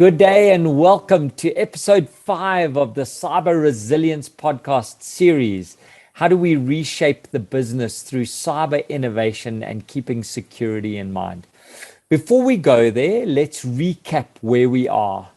Good day and welcome to episode 5 of the Cyber Resilience podcast series. How do we reshape the business through cyber innovation and keeping security in mind? Before we go there, let's recap where we are.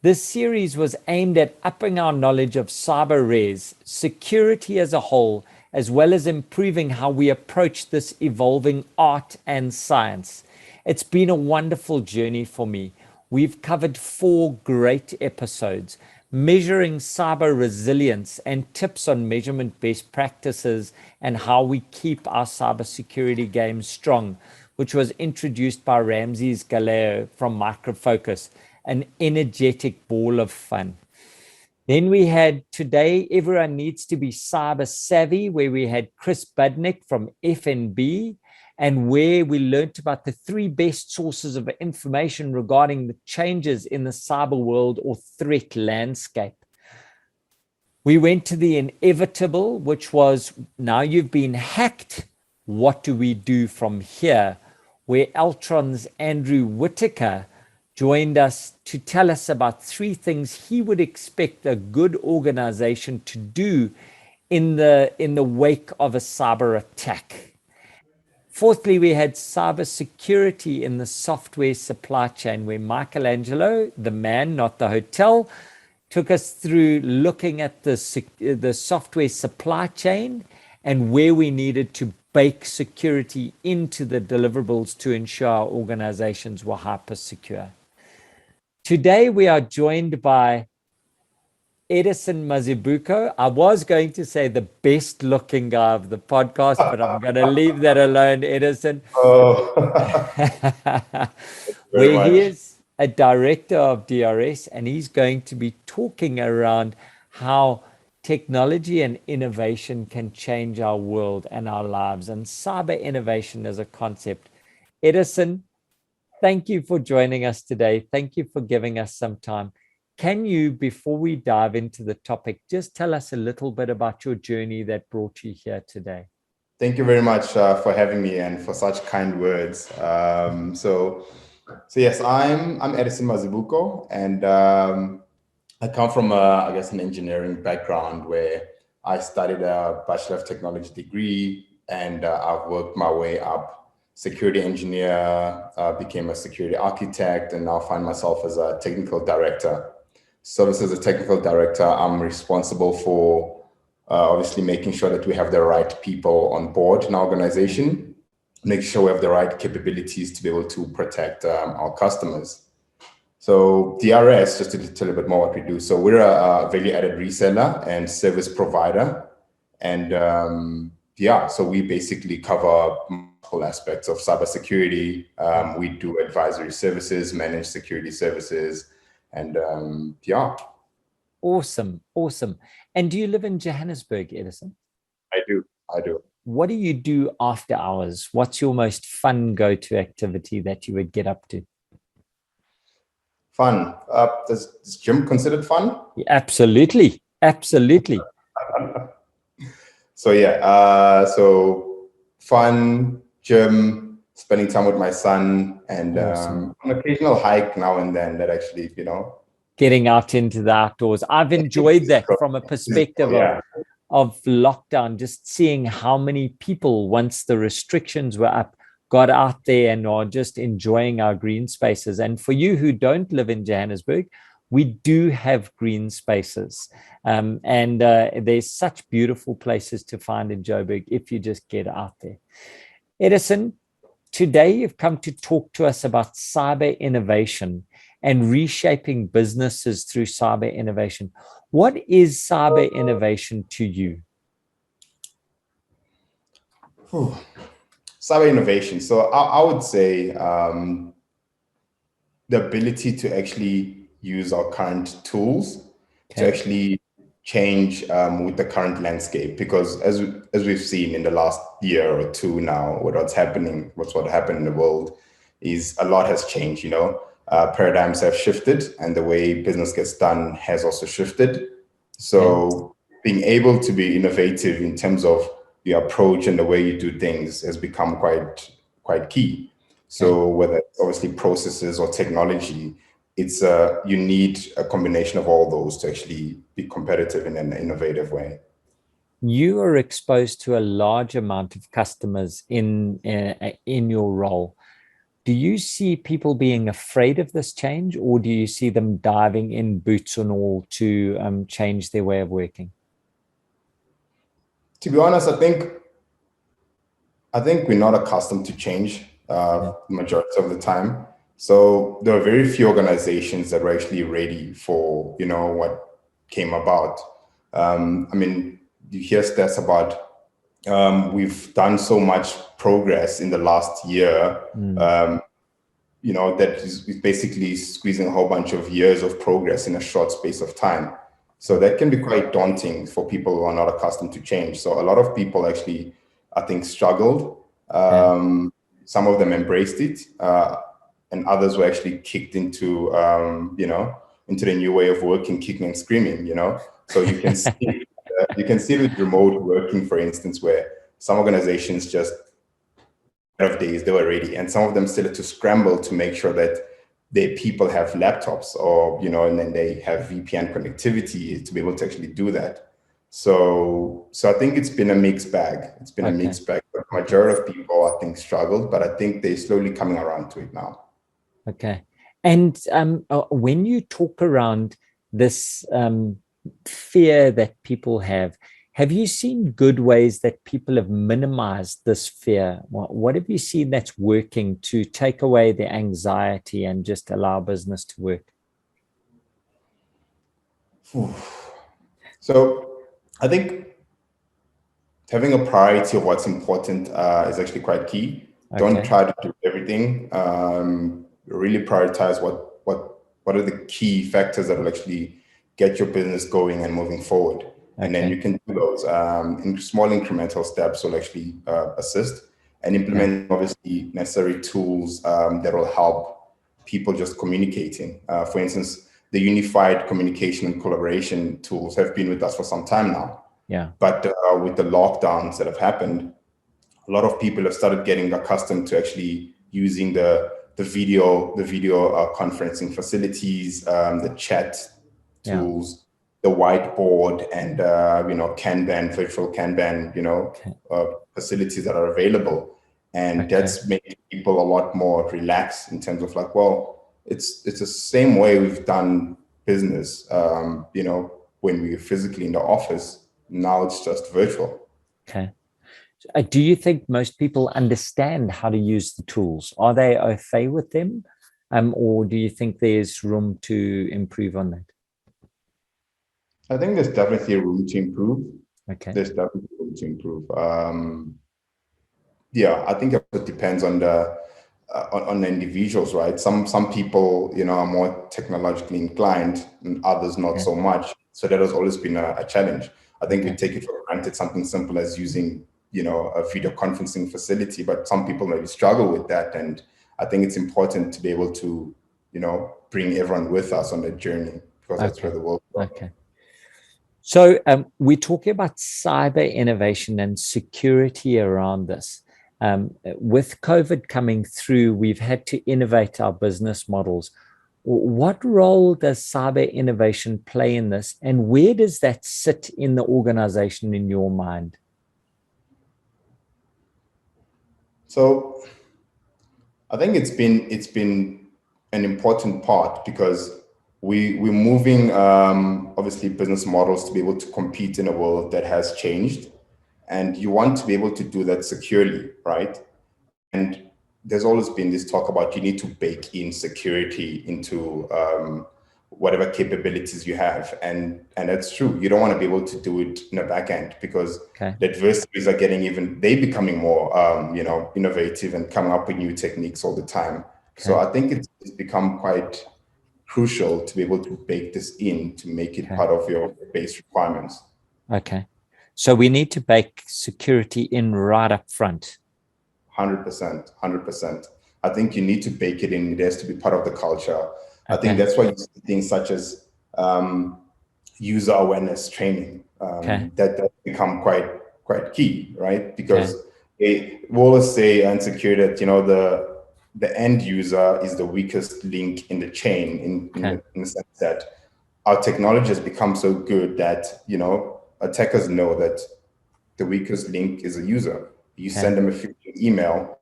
This series was aimed at upping our knowledge of cyber res, security as a whole, as well as improving how we approach this evolving art and science. It's been a wonderful journey for me. We've covered 4 great episodes, measuring cyber resilience and tips on measurement best practices and how we keep our cybersecurity game strong, which was introduced by Ramses Galeo from Micro Focus, an energetic ball of fun. Then we had Today Everyone Needs to be Cyber Savvy, where we had Chris Budnick from FNB, and where we learned about the 3 best sources of information regarding the changes in the cyber world or threat landscape. We went to the inevitable, which was, now you've been hacked, what do we do from here? Where Altron's Andrew Whitaker joined us to tell us about 3 things he would expect a good organization to do in the wake of a cyber attack. Fourthly, we had cybersecurity in the software supply chain, where Michelangelo, the man, not the hotel, took us through looking at the software supply chain and where we needed to bake security into the deliverables to ensure our organizations were hyper secure. Today, we are joined by Edison Mazibuko. I was going to say the best looking guy of the podcast, but I'm going to leave that alone, Edison. Where he is a director of DRS, and he's going to be talking around how technology and innovation can change our world and our lives, and cyber innovation as a concept. Edison, thank you for joining us today. Thank you for giving us some time. Can you, before we dive into the topic, just tell us a little bit about your journey that brought you here today? Thank you very much for having me and for such kind words. So yes, I'm Edison Mazibuko, and I come from an engineering background where I studied a Bachelor of Technology degree, and I've worked my way up. Security engineer, became a security architect, and now find myself as a technical director. So as a technical director, I'm responsible for obviously making sure that we have the right people on board in our organization, make sure we have the right capabilities to be able to protect our customers. So DRS, just to tell you a bit more what we do. So we're a value-added reseller and service provider. And so we basically cover multiple aspects of cybersecurity. We do advisory services, managed security services, and Awesome. And do you live in Johannesburg, Edison? I do. What do you do after hours? What's your most fun go-to activity that you would get up to? Fun. Is gym considered fun? Yeah, absolutely. So fun, gym, spending time with my son, and awesome. An occasional hike now and then that actually, getting out into the outdoors. I've enjoyed that from a perspective of lockdown, just seeing how many people, once the restrictions were up, got out there and are just enjoying our green spaces. And for you who don't live in Johannesburg, we do have green spaces. And there's such beautiful places to find in Joburg if you just get out there. Edison, today you've come to talk to us about cyber innovation and reshaping businesses through cyber innovation. What is cyber innovation to you? Cyber innovation. So I would say the ability to actually use our current tools to actually change with the current landscape. Because as we've seen in the last year or two now, what happened in the world is a lot has changed, paradigms have shifted, and the way business gets done has also shifted. So being able to be innovative in terms of the approach and the way you do things has become quite key. So whether it's obviously processes or technology, you need a combination of all those to actually be competitive in an innovative way. You are exposed to a large amount of customers in your role. Do you see people being afraid of this change, or do you see them diving in boots and all to change their way of working? To be honest, I think we're not accustomed to change the majority of the time. So there are very few organizations that were actually ready for, what came about. I mean, you hear stats about we've done so much progress in the last year, that is basically squeezing a whole bunch of years of progress in a short space of time. So that can be quite daunting for people who are not accustomed to change. So a lot of people actually, I think, struggled. Some of them embraced it, and others were actually kicked into, into the new way of working, kicking and screaming. So you can see, with remote working, for instance, where some organizations just of days they were ready, and some of them still had to scramble to make sure that their people have laptops, or and then they have VPN connectivity to be able to actually do that. So I think it's been a mixed bag. It's been a mixed bag. The majority of people, I think, struggled, but I think they're slowly coming around to it now. Okay. And when you talk around this fear that people have you seen good ways that people have minimized this fear? What have you seen that's working to take away the anxiety and just allow business to work? So I think having a priority of what's important is actually quite key. Don't try to do everything. Really prioritize what are the key factors that will actually get your business going and moving forward. And then you can do those in small incremental steps will actually assist, and implement obviously necessary tools that will help people just communicating. For instance, the unified communication and collaboration tools have been with us for some time now. But with the lockdowns that have happened, a lot of people have started getting accustomed to actually using the video conferencing facilities, the chat tools, the whiteboard, and Kanban, virtual Kanban, facilities that are available, and that's making people a lot more relaxed in terms of like, well, it's the same way we've done business, when we were physically in the office. Now it's just virtual. Okay. Do you think most people understand how to use the tools? Are they au fait with them, or do you think there's room to improve on that? I think there's definitely room to improve. There's definitely room to improve. I think it depends on the individuals, right? Some people, are more technologically inclined, and others not so much. So that has always been a challenge. I think we take it for granted, something simple as using, a video conferencing facility, but some people maybe struggle with that. And I think it's important to be able to, bring everyone with us on the journey, because that's where the world goes. So we're talking about cyber innovation and security around this. With COVID coming through, we've had to innovate our business models. What role does cyber innovation play in this, and where does that sit in the organization in your mind? So I think it's been an important part, because we're moving obviously business models to be able to compete in a world that has changed, and you want to be able to do that securely, right? And there's always been this talk about you need to bake in security into whatever capabilities you have, and that's true. You don't want to be able to do it in the back end, because the adversaries are they're becoming more innovative and coming up with new techniques all the time. So I think it's become quite crucial to be able to bake this in to make it part of your base requirements. So we need to bake security in right up front. 100%. I think you need to bake it in. It has to be part of the culture. I think that's why you see things such as user awareness training that become quite key, right? Because we always say in security that the end user is the weakest link in the chain in the sense that our technology has become so good that, attackers know that the weakest link is a user. You send them a phishing email,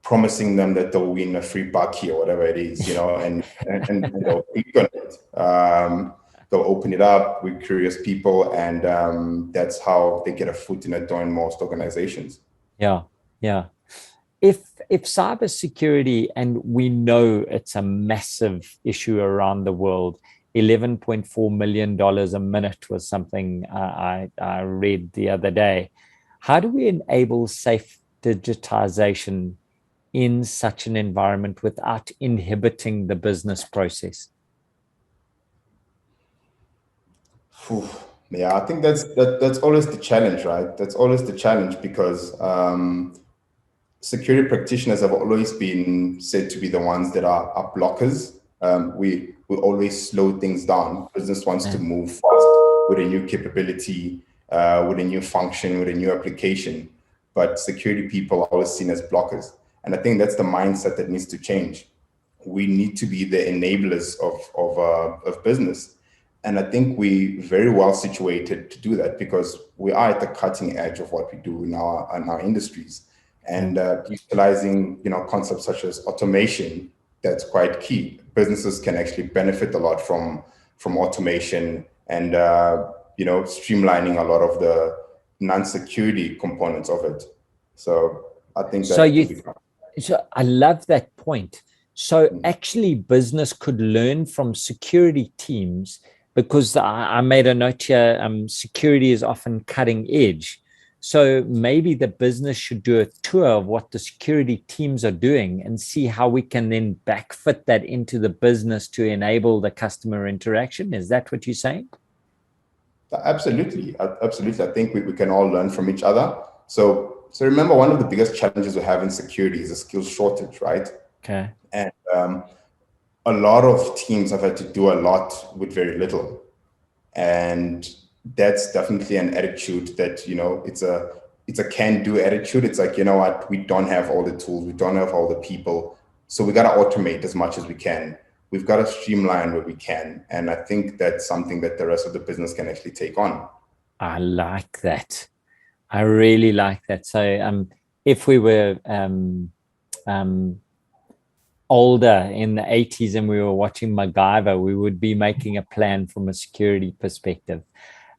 promising them that they'll win a free bucky or whatever it is, and they'll click on it. They'll open it up with curious people, and that's how they get a foot in the door in most organizations. Yeah. If cybersecurity, and we know it's a massive issue around the world, $11.4 million a minute was something I read the other day. How do we enable safe digitization in such an environment without inhibiting the business process? Yeah, I think that's always the challenge, right? That's always the challenge because security practitioners have always been said to be the ones that are blockers. We always slow things down. Business wants to move fast with a new capability, with a new function, with a new application. But security people are always seen as blockers. And I think that's the mindset that needs to change. We need to be the enablers of business. And I think we're very well situated to do that because we are at the cutting edge of what we do in our industries. And utilizing concepts such as automation, that's quite key. Businesses can actually benefit a lot from automation and streamlining a lot of the non-security components of it. So I think that so I love that point. So actually business could learn from security teams, because I made a note here, security is often cutting edge. So maybe the business should do a tour of what the security teams are doing and see how we can then backfit that into the business to enable the customer interaction. Is that what you're saying? Absolutely. Absolutely. I think we can all learn from each other. So remember, one of the biggest challenges we have in security is a skills shortage, right? Okay. And a lot of teams have had to do a lot with very little. And that's definitely an attitude that, it's a can-do attitude. It's like, you know what, we don't have all the tools, we don't have all the people. So we got to automate as much as we can. We've got to streamline where we can. And I think that's something that the rest of the business can actually take on. I like that. I really like that. So if we were older in the 80s and we were watching MacGyver, we would be making a plan from a security perspective.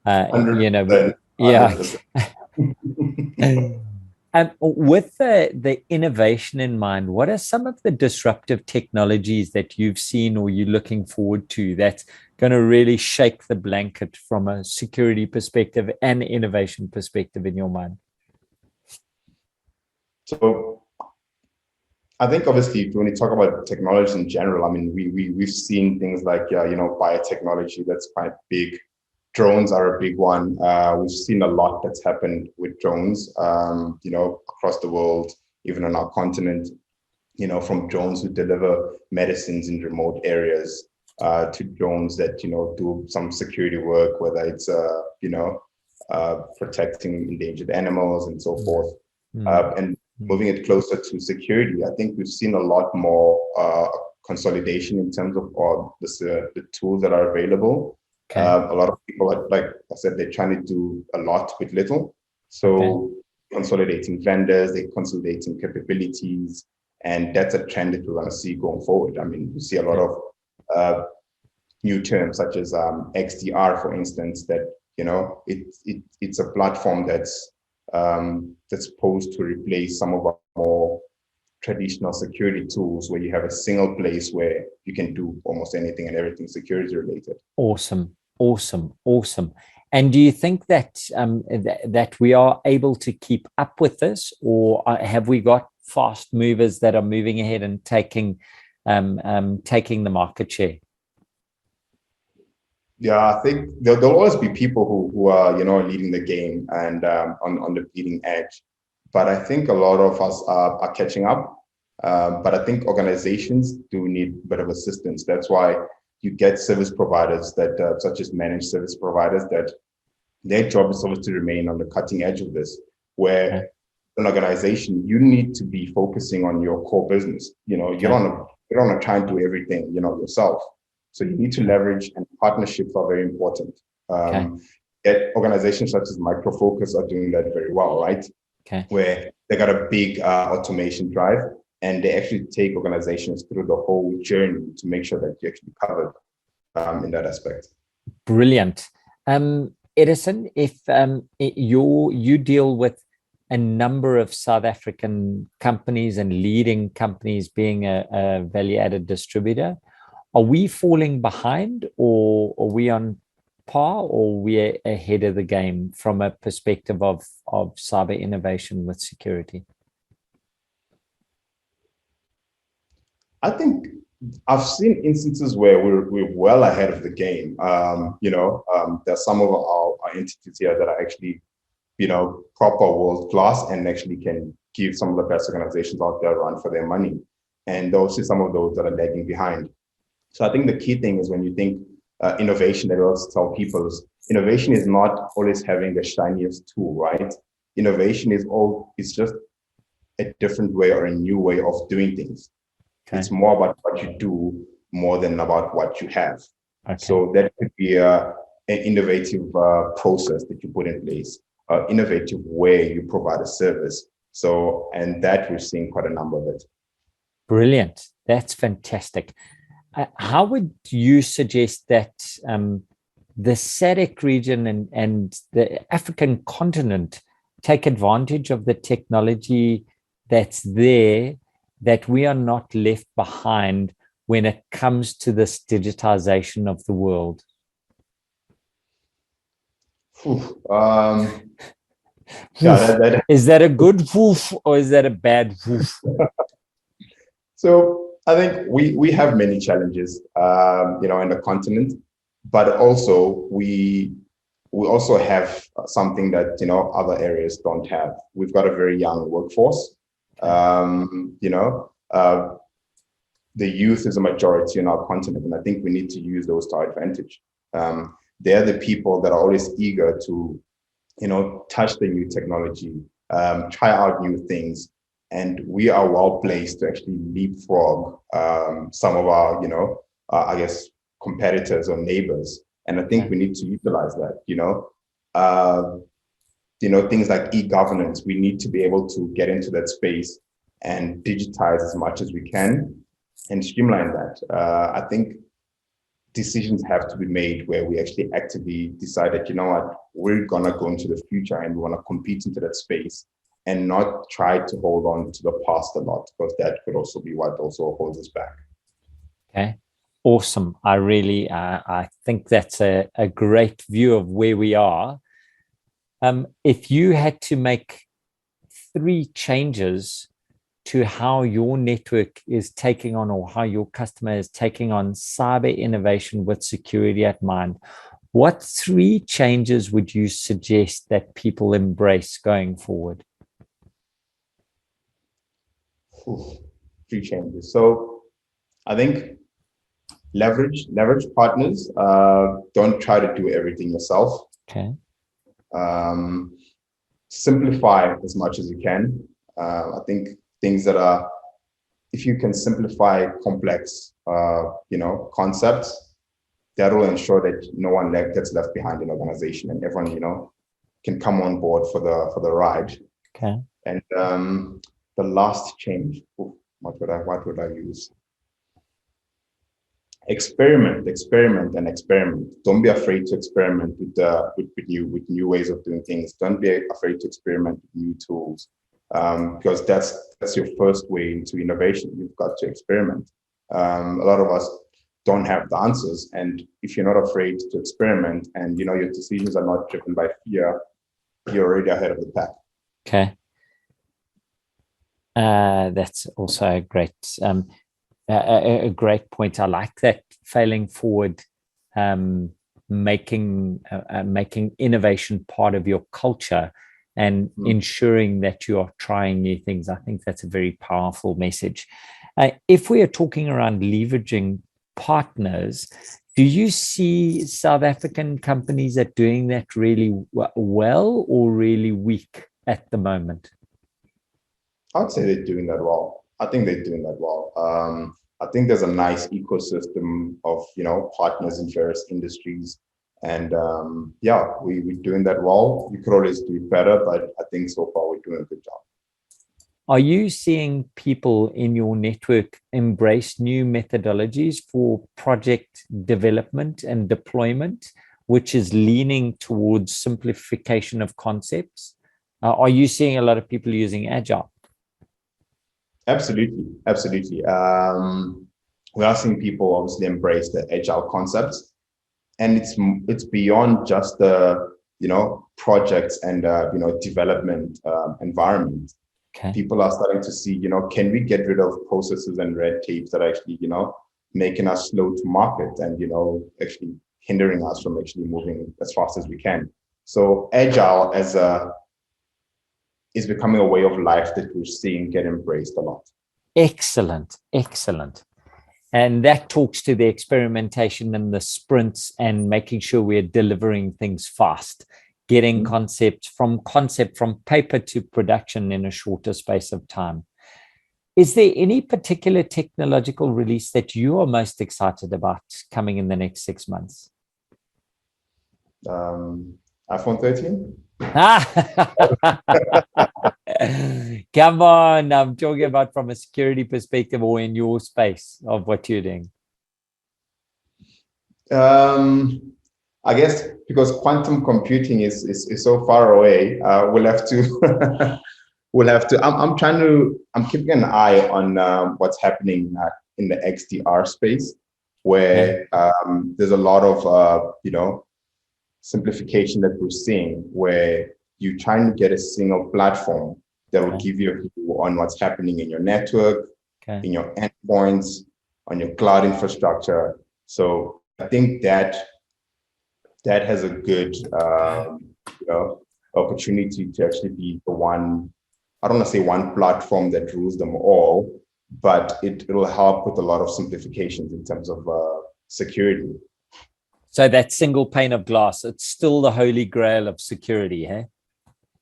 Yeah. With the innovation in mind, what are some of the disruptive technologies that you've seen or you're looking forward to that's going to really shake the blanket from a security perspective and innovation perspective in your mind? So I think obviously when you talk about technology in general, I mean, we've seen things like, biotechnology, that's quite big. Drones are a big one. We've seen a lot that's happened with drones, across the world, even on our continent, from drones who deliver medicines in remote areas to drones that, do some security work, whether it's, protecting endangered animals and so forth. And moving it closer to security, I think we've seen a lot more consolidation in terms of the tools that are available. Okay. A lot of people, like I said, they're trying to do a lot with little. So consolidating vendors, they're consolidating capabilities, and that's a trend that we're going to see going forward. I mean, you see a lot of new terms such as XDR, for instance, that, it's a platform that's supposed to replace some of our more traditional security tools where you have a single place where you can do almost anything and everything security related. Awesome. And do you think that that we are able to keep up with this, or have we got fast movers that are moving ahead and taking the market share? Yeah, I think there'll always be people who are, leading the game and on the leading edge. But I think a lot of us are catching up. But I think organizations do need a bit of assistance. That's why you get service providers that, such as managed service providers, that their job is always to remain on the cutting edge of this, where an organization, you need to be focusing on your core business. You know, you don't want to try and do everything, you know, yourself. So you need to leverage, and partnerships are very important. Organizations such as Micro Focus are doing that very well, right? Where they got a big automation drive, and they actually take organizations through the whole journey to make sure that you're actually covered in that aspect. Brilliant. Edison, if you deal with a number of South African companies and leading companies being a value-added distributor, are we falling behind, or are we on par, or are we ahead of the game from a perspective of cyber innovation with security? I think I've seen instances where we're well ahead of the game. You know, there's some of our entities here that are actually, you know, proper world class and actually can give some of the best organizations out there a run for their money. And those are some of those that are lagging behind. So I think the key thing is when you think innovation, that I also tell people is innovation is not always having the shiniest tool, right? Innovation is just a different way or a new way of doing things. It's more about what you do more than about what you have. So that could be an innovative process that you put in place, innovative way you provide a service. So, and that we're seeing quite a number of it. Brilliant. That's fantastic. How would you suggest that the SADC region and the African continent take advantage of the technology that's there, that we are not left behind when it comes to this digitization of the world? Is that a good woof, or is that a bad woof? So I think we have many challenges, you know, in the continent, but also we also have something that, you know, other areas don't have. We've got a very young workforce. You know, the youth is a majority in our continent, and I think we need to use those to our advantage. They're the people that are always eager to, you know, touch the new technology, try out new things, and we are well placed to actually leapfrog some of our, you know, I guess competitors or neighbors, and I think we need to utilize that. You know, things like e-governance, we need to be able to get into that space and digitize as much as we can and streamline that. I think decisions have to be made where we actually actively decide that, you know what, we're gonna go into the future and we wanna compete into that space and not try to hold on to the past a lot, because that could also be what also holds us back. Okay, awesome. I think that's a great view of where we are. If you had to make 3 changes to how your network is taking on, or how your customer is taking on cyber innovation with security at mind, what 3 changes would you suggest that people embrace going forward? 3 changes. So I think leverage partners. Don't try to do everything yourself. Okay. Simplify as much as you can. I think things that are, if you can simplify complex, you know, concepts, that will ensure that no one gets left behind in an organization, and everyone, you know, can come on board for the ride. Okay. And the last change, what would I use? Experiment. Don't be afraid to experiment with new ways of doing things. Don't be afraid to experiment with new tools, because that's your first way into innovation. You've got to experiment. A lot of us don't have the answers, and if you're not afraid to experiment, and you know your decisions are not driven by fear, you're already ahead of the pack. Okay. That's also a great point. I like that. Failing forward, making innovation part of your culture, and ensuring that you are trying new things. I think that's a very powerful message. If we are talking around leveraging partners, do you see South African companies that are doing that really well or really weak at the moment? I'd say they're doing that well. I think they're doing that well. I think there's a nice ecosystem of, partners in various industries. And yeah, we're doing that well. We could always do it better, but I think so far we're doing a good job. Are you seeing people in your network embrace new methodologies for project development and deployment, which is leaning towards simplification of concepts? Are you seeing a lot of people using Agile? Absolutely, absolutely. We are seeing people obviously embrace the Agile concepts, and it's beyond just the projects and development environment. Okay. People are starting to see, can we get rid of processes and red tapes that are actually, making us slow to market and, actually hindering us from actually moving as fast as we can. So Agile is becoming a way of life that we're seeing get embraced a lot. Excellent, excellent. And that talks to the experimentation and the sprints and making sure we're delivering things fast, getting concept from paper to production in a shorter space of time. Is there any particular technological release that you are most excited about coming in the next 6 months? iPhone 13? Come on, I'm talking about from a security perspective or in your space of what you're doing. I guess because quantum computing is so far away, we'll have to I'm keeping an eye on what's happening in the XDR space, where there's a lot of simplification that we're seeing, where you're trying to get a single platform that will give you a view on what's happening in your network, in your endpoints, on your cloud infrastructure. So I think that has a good opportunity to actually be the one, I don't want to say one platform that rules them all, but it'll help with a lot of simplifications in terms of security. So that single pane of glass, it's still the holy grail of security, hey?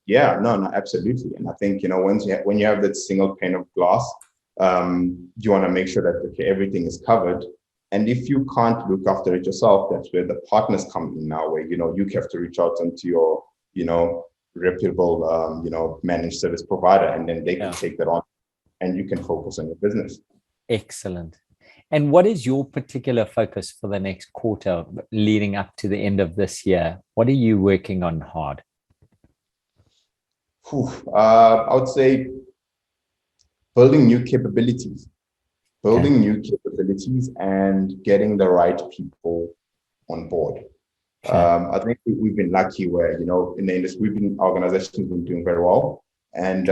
Yeah, no, absolutely. And I think, when you have that single pane of glass, you want to make sure that everything is covered. And if you can't look after it yourself, that's where the partners come in now, where, you have to reach out into your, reputable, managed service provider, and then they can take that on and you can focus on your business. Excellent. And what is your particular focus for the next quarter leading up to the end of this year? What are you working on hard? I would say building new capabilities. New capabilities and getting the right people on board. I think we've been lucky where, in the industry, organizations been doing very well, and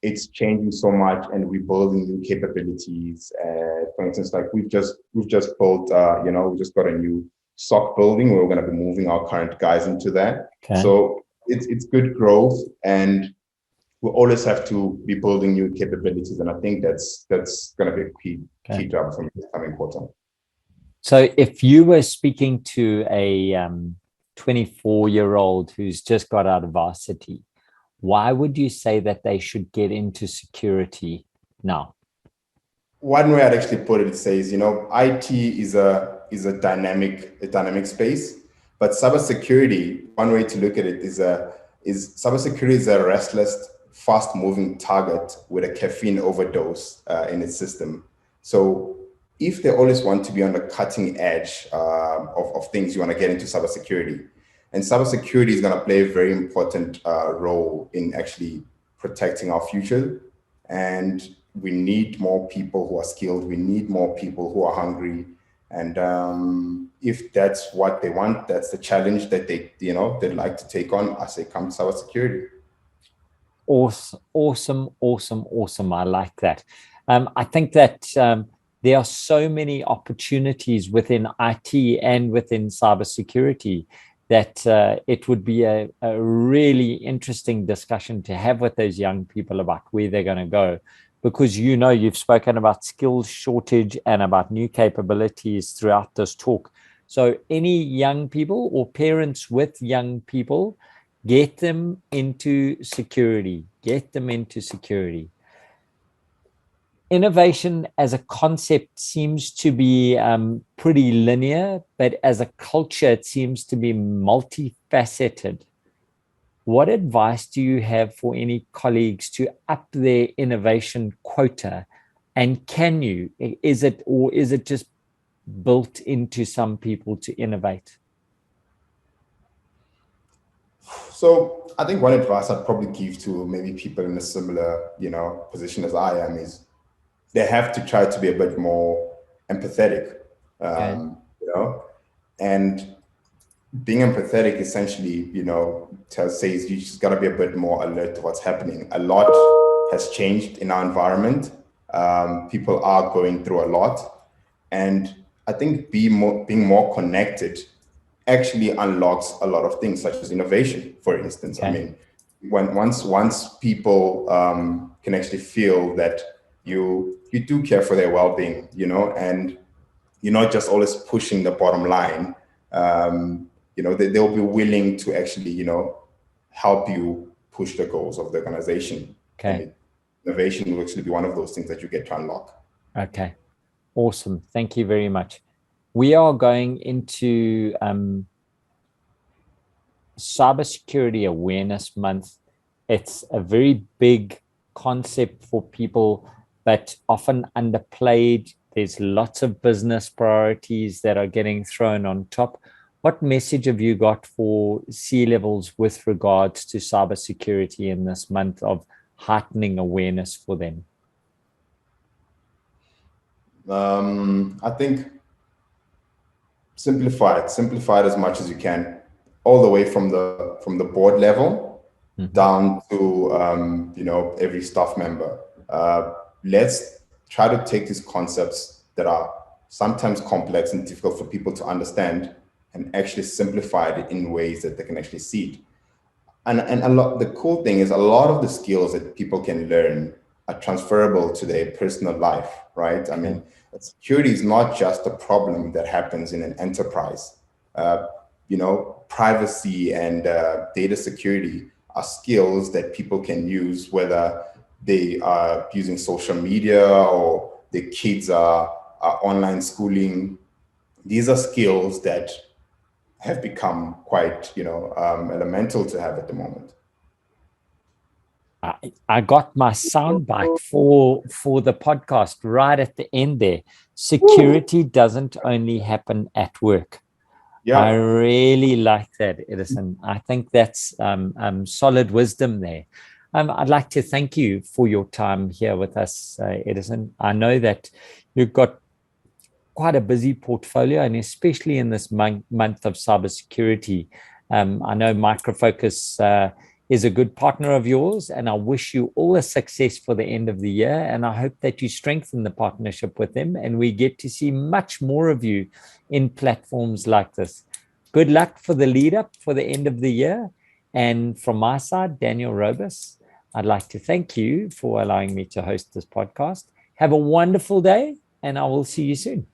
it's changing so much, and we're building new capabilities. For instance, like we've just built, we just got a new SOC building. We're going to be moving our current guys into that. So it's good growth, and we always have to be building new capabilities, and I think that's going to be a key job for me this coming quarter. So if you were speaking to a 24-year-old who's just got out of varsity, why would you say that they should get into security now? One way I'd actually put it says, IT is a dynamic space, but cybersecurity, one way to look at it is cybersecurity is a restless, fast-moving target with a caffeine overdose in its system. So if they always want to be on the cutting edge of things, you want to get into cybersecurity. And cybersecurity is going to play a very important role in actually protecting our future. And we need more people who are skilled. We need more people who are hungry. And if that's what they want, that's the challenge that they'd like to take on, I say come to cybersecurity. Awesome. I like that. I think that there are so many opportunities within IT and within cybersecurity that it would be a really interesting discussion to have with those young people about where they're going to go. Because you've spoken about skills shortage and about new capabilities throughout this talk. So any young people or parents with young people, get them into security, get them into security. Innovation as a concept seems to be pretty linear, but as a culture, it seems to be multifaceted. What advice do you have for any colleagues to up their innovation quota? And can you, is it just built into some people to innovate? So I think one advice I'd probably give to maybe people in a similar, position as I am is they have to try to be a bit more empathetic, Okay. And being empathetic essentially, says you just got to be a bit more alert to what's happening. A lot has changed in our environment. People are going through a lot. And I think being more connected actually unlocks a lot of things, such as innovation, for instance. Okay. I mean, once people can actually feel that you do care for their well-being, and you're not just always pushing the bottom line, they'll be willing to actually, help you push the goals of the organization. Okay. And innovation will actually be one of those things that you get to unlock. Okay. Awesome. Thank you very much. We are going into Cybersecurity Awareness Month. It's a very big concept for people, but often underplayed. There's lots of business priorities that are getting thrown on top. What message have you got for C-levels with regards to cybersecurity in this month of heightening awareness for them? I think simplify it as much as you can, all the way from the board level down to every staff member. Let's try to take these concepts that are sometimes complex and difficult for people to understand and actually simplify it in ways that they can actually see it. And the cool thing is a lot of the skills that people can learn are transferable to their personal life, right? I mean, security is not just a problem that happens in an enterprise. Privacy and data security are skills that people can use, whether they are using social media or the kids are online schooling. These are skills that have become quite, elemental to have at the moment. I got my soundbite for the podcast right at the end there. Security doesn't only happen at work. Yeah. I really like that, Edison. I think that's solid wisdom there. I'd like to thank you for your time here with us, Edison. I know that you've got quite a busy portfolio, and especially in this month of cybersecurity. I know Micro Focus is a good partner of yours, and I wish you all the success for the end of the year. And I hope that you strengthen the partnership with them and we get to see much more of you in platforms like this. Good luck for the lead up for the end of the year. And from my side, Daniel Robus, I'd like to thank you for allowing me to host this podcast. Have a wonderful day, and I will see you soon.